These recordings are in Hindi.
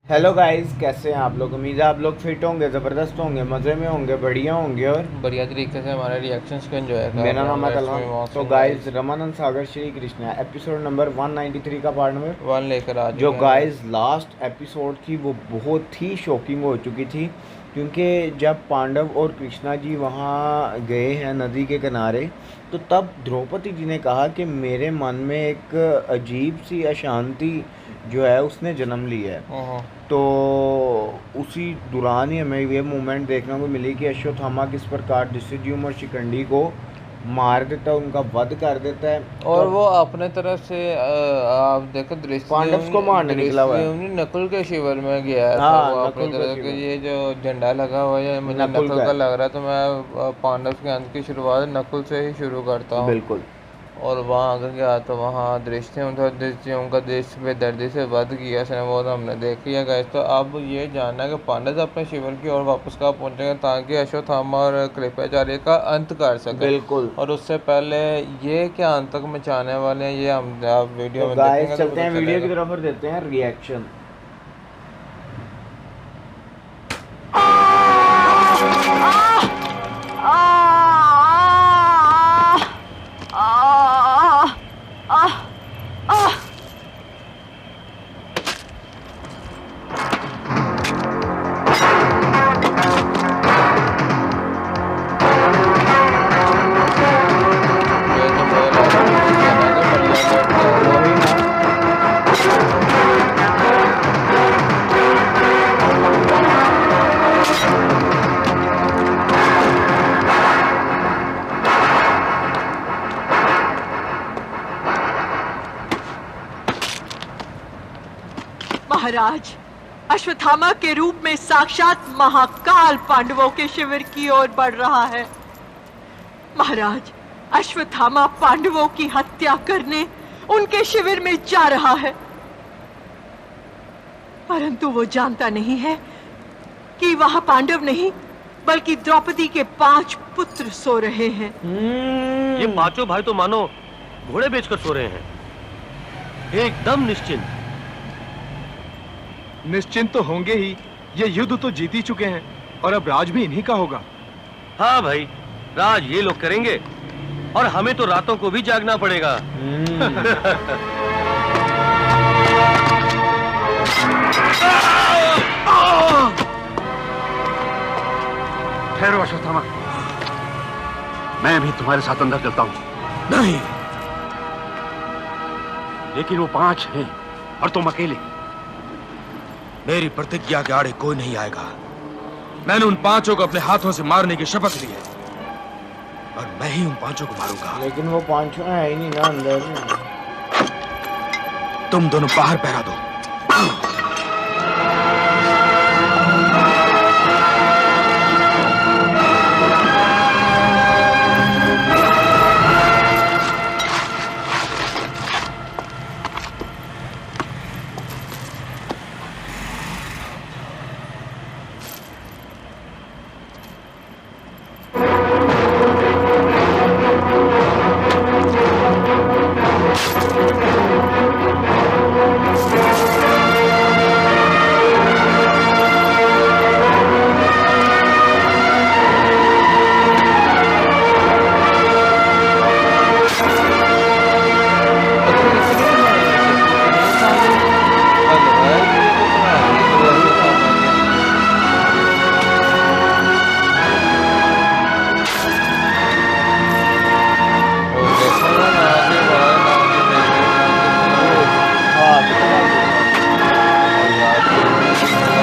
हेलो गाइस, कैसे हैं आप लोग। उम्मीद है आप लोग फिट होंगे, ज़बरदस्त होंगे, मज़े में होंगे, बढ़िया होंगे और बढ़िया तरीके से हमारे रिएक्शंस को एंजॉय कर मेरा रहे नाम है होंगे। कलम। इसमें तो मौसम गाइस, गाइस रमानंद सागर श्री कृष्णा एपिसोड नंबर 193 का पार्ट नंबर वन लेकर आ जो चुके हैं गाइस। गाइस लास्ट एपिसोड थी वो बहुत ही शॉकिंग हो चुकी थी। क्योंकि जब पांडव और कृष्णा जी वहाँ गए हैं नदी के किनारे, तो तब द्रौपदी जी ने कहा कि मेरे मन में एक अजीब सी अशांति जो है उसने जन्म लिया है। ओहो। तो उसी दौरान ही हमें ये मूवमेंट देखने को मिली कि अश्वत्थामा किस प्रकार धृष्टद्युम्न और शिखंडी को मार देता है, उनका वध कर देता है। तो और अब वो अपने तरफ से आप देखो पांडव को मारने निकला हुआ है। दृष्टिद्युम्न नकुल के शिविर में गया है, तो हाँ, वो अपनी नकुल का तरफ के शिविर ये जो झंडा लगा हुआ है मुझे नकुल नकुल का का है। लग रहा है, तो मैं पांडव के अंत की शुरुआत नकुल से ही शुरू करता हूँ। बिल्कुल। और वहाँ अगर गया तो वहाँ दृष्टिद्युम्न का देश बेदर्दी से वध किया उसने, वो तो हमने देख लिया गाइस। तो अब ये जानना है कि पांडव अपने शिविर की ओर वापस कब पहुँचेंगे ताकि अश्वत्थामा और कृपाचार्य का अंत कर सके। बिल्कुल। और उससे पहले ये क्या अंत तक मचाने वाले हैं ये हम आप वीडियो तो में गाइस देखेंगे तो चलते पता हैं वीडियो की चलेगा। तरफ और देते हैं रिएक्शन। ये तो मुझे लग रहा है कि सेना के बढ़िया लड़ते होंगे। वही ना। महाराज, अश्वत्थामा के रूप में साक्षात महाकाल पांडवों के शिविर की ओर बढ़ रहा है। महाराज, अश्वत्थामा पांडवों की हत्या करने उनके शिविर में जा रहा है, परंतु वो जानता नहीं है कि वहां पांडव नहीं बल्कि द्रौपदी के 5 पुत्र सो रहे हैं। ये पांचों भाई तो मानो घोड़े बेचकर सो रहे हैं, एकदम निश्चिंत। निश्चिंत तो होंगे ही, ये युद्ध तो जीत ही चुके हैं और अब राज भी इन्हीं का होगा। हाँ भाई, राज ये लोग करेंगे और हमें तो रातों को भी जागना पड़ेगा। ठहरो अश्वत्थामा, मैं भी तुम्हारे साथ अंदर चलता हूं। नहीं, लेकिन वो 5 हैं और तुम अकेले। मेरी प्रतिज्ञा के आड़े कोई नहीं आएगा। मैंने उन 5 को अपने हाथों से मारने की शपथ ली है और मैं ही उन 5 को मारूंगा। लेकिन वो पांचों है ही नहीं ना अंदर। तुम दोनों बाहर पहरा दो। अच्छा, इतनी बनाई है सिर्फ इतनी सारी। हद है, ये तो बना दी पूरे वही ना। अश्वत्थामा की। और देखो ना आगे बढ़ा ना आगे देखो ना कितना वो हाँ, कितना और यार ये भी कितना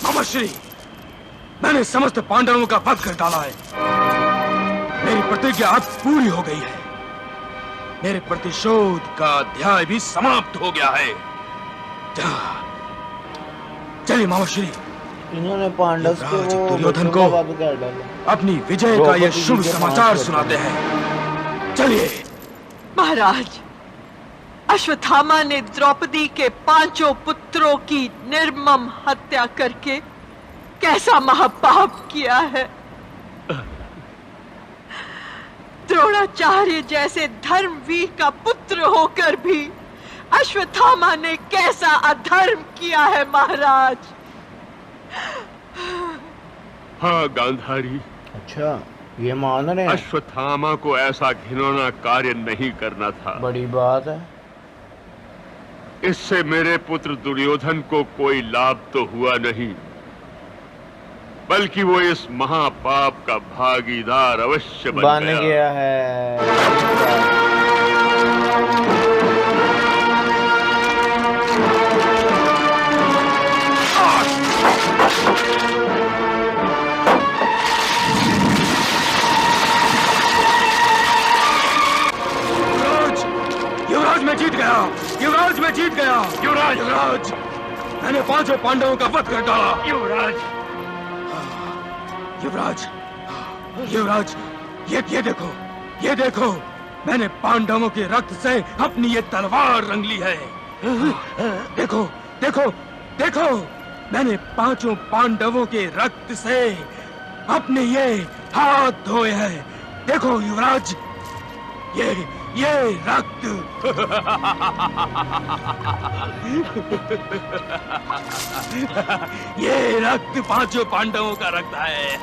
ममश्री, मैंने समस्त पांडवों का वध कर डाला है। मेरी प्रतिज्ञा अब पूरी हो गई है। मेरे प्रतिशोध का अध्याय भी समाप्त हो गया है। चलिए मामाश्री, इन्होंने पांडव के युवराज वो दुर्योधन बच्चों को का बाबू क्या डाला। अपनी विजय का द्रौपदी यह जी शुभ के समाचार 5 सुनाते बच्चे। हैं। चलिए। महाराज, अश्वत्थामा ने द्रौपदी के 5 पुत्रों की निर्मम हत्या करके कैसा महापाप किया है। द्रोणाचार्य जैसे धर्मवीर का पुत्र होकर भी अश्वत्थामा ने कैसा अधर्म किया है महाराज। हाँ गांधारी, अच्छा, ये मान रहे हैं। अश्वत्थामा को ऐसा घिनौना कार्य नहीं करना था। बड़ी बात है। इससे मेरे पुत्र दुर्योधन को कोई लाभ तो हुआ नहीं, बल्कि वो इस महापाप का भागीदार अवश्य बन गया। गया है। युवराज मैं जीत गया। युवराज मैं जीत गया। युवराज, युवराज मैंने 5 पांडवों का वध कर डाला। युवराज, युवराज, युवराज ये देखो, ये देखो, मैंने पांडवों के रक्त से अपनी ये तलवार रंग ली है। देखो, देखो, देखो, मैंने 5 पांडवों के रक्त से अपने ये हाथ धोए हैं। देखो युवराज, ये रक्त। ये रक्त 5 पांडवों का रक्त है।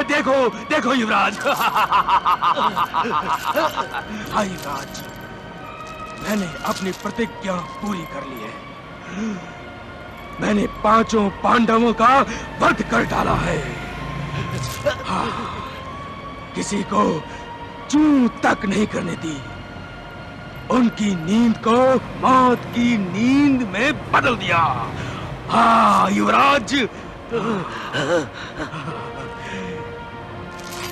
देखो, देखो युवराज। हाँ युवराज, मैंने अपनी प्रतिज्ञा पूरी कर ली है। मैंने 5 पांडवों का वध कर डाला है। हाँ, किसी को चूं तक नहीं करने दी। उनकी नींद को मौत की नींद में बदल दिया। हाँ युवराज,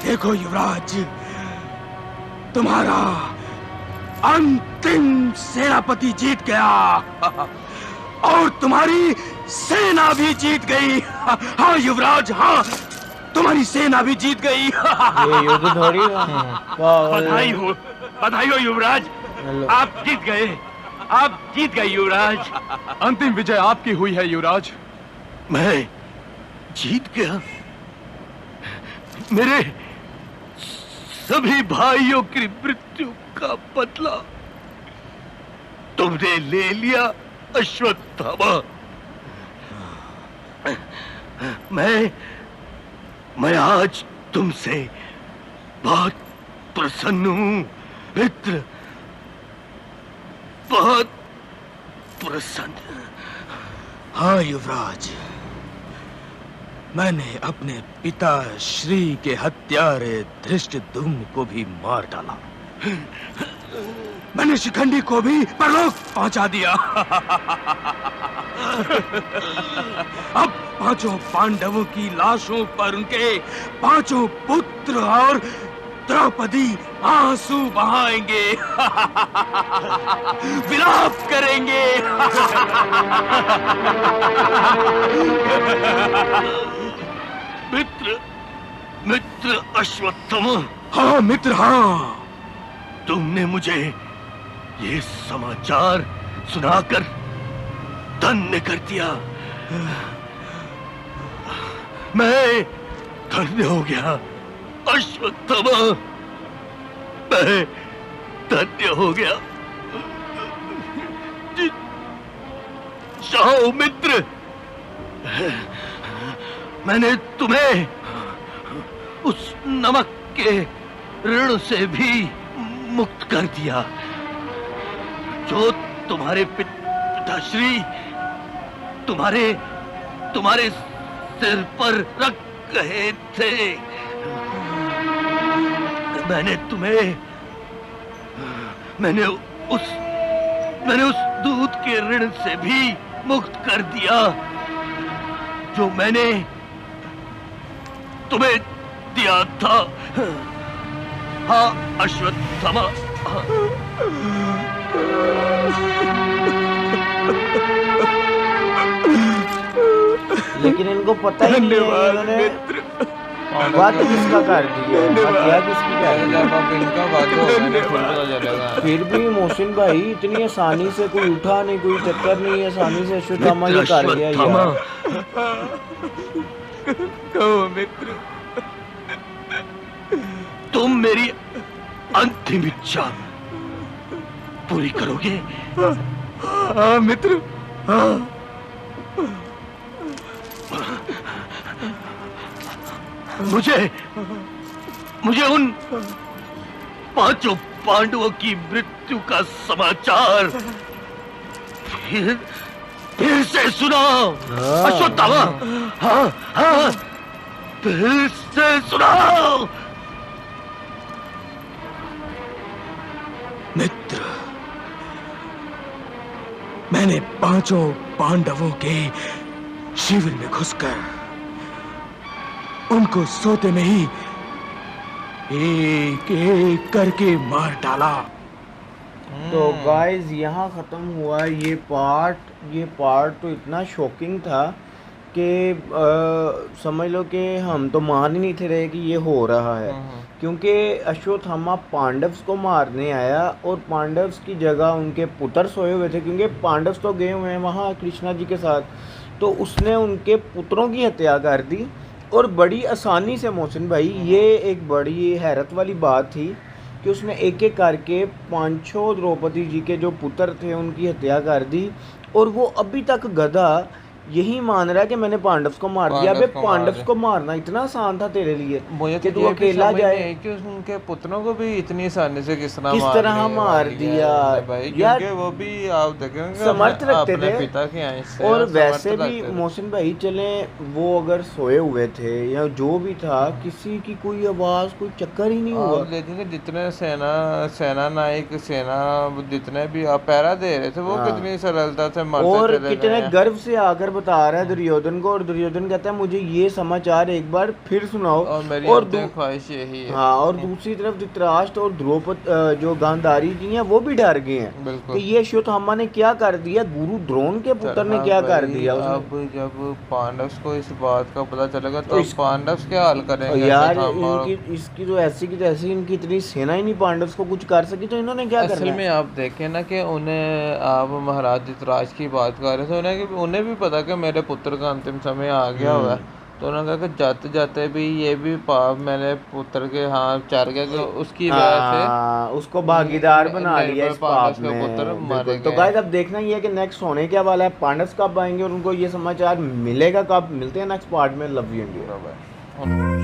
देखो युवराज, तुम्हारा अंतिम सेनापति जीत गया और तुम्हारी सेना भी जीत गई। हाँ युवराज, हाँ, तुम्हारी सेना भी जीत गई। ये युद्ध थोड़ी बधाई हो युवराज, आप जीत गए। आप जीत गए युवराज। अंतिम विजय आपकी हुई है युवराज। मैं जीत गया? मेरे सभी भाइयों की मृत्यु का बदला तुमने ले लिया अश्वत्थामा। मैं आज तुमसे बहुत प्रसन्न हूं मित्र, बहुत प्रसन्न। हाँ युवराज, मैंने अपने पिता श्री के हत्यारे धृष्टद्युम्न को भी मार डाला। मैंने शिखंडी को भी परलोक पहुंचा दिया। अब 5 पांडवों की लाशों पर उनके 5 पुत्र और द्रौपदी आंसू बहाएंगे, विलाप करेंगे। मित्र अश्वत्थामा। हाँ मित्र, हाँ, तुमने मुझे ये समाचार सुनाकर धन्य कर दिया। मैं धन्य हो गया अश्वत्थामा, मैं धन्य हो गया। जाओ मित्र, मैंने तुम्हें उस नमक के ऋण से भी मुक्त कर दिया जो तुम्हारे पिताश्री तुम्हारे सिर पर रख गए थे। मैंने उस दूध के ऋण से भी मुक्त कर दिया जो मैंने तुम्हें दिया था। हाँ अश्वत्थामा। लेकिन इनको पता ही नहीं है इन्होंने वध किसका कर दिया है, हत्या किसकी कर दी है। जब अब इनका वध होगा ना फिर पता चलेगा। फिर भी मोहसिन भाई इतनी आसानी से कोई उठा नहीं, कोई चक्कर नहीं, आसानी से अश्वत्थामा ये कर गया यार। कहो मित्र, तुम मेरी अंतिम इच्छा पूरी करोगे? हाँ मित्र, हाँ। मुझे उन पांचों पांडवों की मृत्यु का समाचार फिर से सुनाओ अश्वत्थामा। हाँ हाँ, फिर से सुनाओ। मित्र, मैंने पांचों पांडवों के शिविर में घुसकर उनको सोते में ही एक एक करके मार डाला। तो गाइस यहाँ ख़त्म हुआ ये पार्ट तो इतना शॉकिंग था कि समझ लो कि हम तो मान ही नहीं थे रहे कि ये हो रहा है, क्योंकि अश्वत्थामा पांडव्स को मारने आया और पांडव्स की जगह उनके पुत्र सोए हुए थे, क्योंकि पांडव्स तो गए हुए हैं वहाँ कृष्णा जी के साथ, तो उसने उनके पुत्रों की हत्या कर दी और बड़ी आसानी से। मोहसिन भाई ये एक बड़ी हैरत वाली बात थी कि उसने एक एक करके पांचों द्रौपदी जी के जो पुत्र थे उनकी हत्या कर दी, और वो अभी तक गधा यही मान रहा है कि मैंने पांडव्स को मार दिया। अबे पांडव्स को मारना इतना आसान था तेरे लिए कि तू अकेला जाए कि उनके पुत्रों को भी इतनी आसानी से किस तरह मार दिया भाई, यार। क्योंकि वो भी आप देखेंगे समर्थ रखते अपने थे पिता की आंच से, और वैसे समर्थ भी रखते थे। मोहसिन भाई चले वो अगर सोए हुए थे या जो भी था, किसी की कोई आवाज कोई चक्कर ही नहीं हुआ। आप देखेंगे जितने सेना नायक सेना जितने भी आप पहरा दे रहे थे वो कितनी सरलता से मरते और चले कितने गए। गर्व से आकर बता रहा है दुर्योधन को, और दुर्योधन कहता है मुझे ये समाचार एक बार फिर सुनाओ। और मेरी और अंतिम ख्वाहिश यही है। हाँ, और दूसरी तरफ धृतराष्ट्र और द्रौपदी जो गांधारी जी हैं वो भी डर गए हैं बिल्कुल। कि ये अश्वत्थामा ने क्या कर दिया, गुरु द्रोण के पुत्र ने क्या कर दिया उसने। अब जब पांडव को इस बात का पता चलेगा तो पांडव क्या हाल करेंगे यार अश्वत्थामा और- इनकी इसकी तो ऐसी की तैसी, इनकी इतनी सेना ही नहीं पांडव को कुछ कर सकी, तो इन्होंने क्या असल करना में है? आप देखें ना कि उन्हें आप महाराज धृतराष्ट्र की बात कर रहे थे, उन्हें भी पता कि मेरे पुत्र का अंतिम समय आ गया हुआ है, तो उन्होंने कहा कि जाते जाते भी ये भी पाप मैंने पुत्र के हाथ चार गया, तो उसकी वजह से उसको भागीदार बना लिया इस पाप पांडव के में। पुत्र बिल्कुल। मारे तो गए। गाइस अब देखना ही है कि नेक्स्ट होने क्या वाला है, पांडव कब आएंगे और उनको ये समाचार मिलेगा कब। मिलते हैं नेक्स्ट पार्ट में। Love you India. बराबर।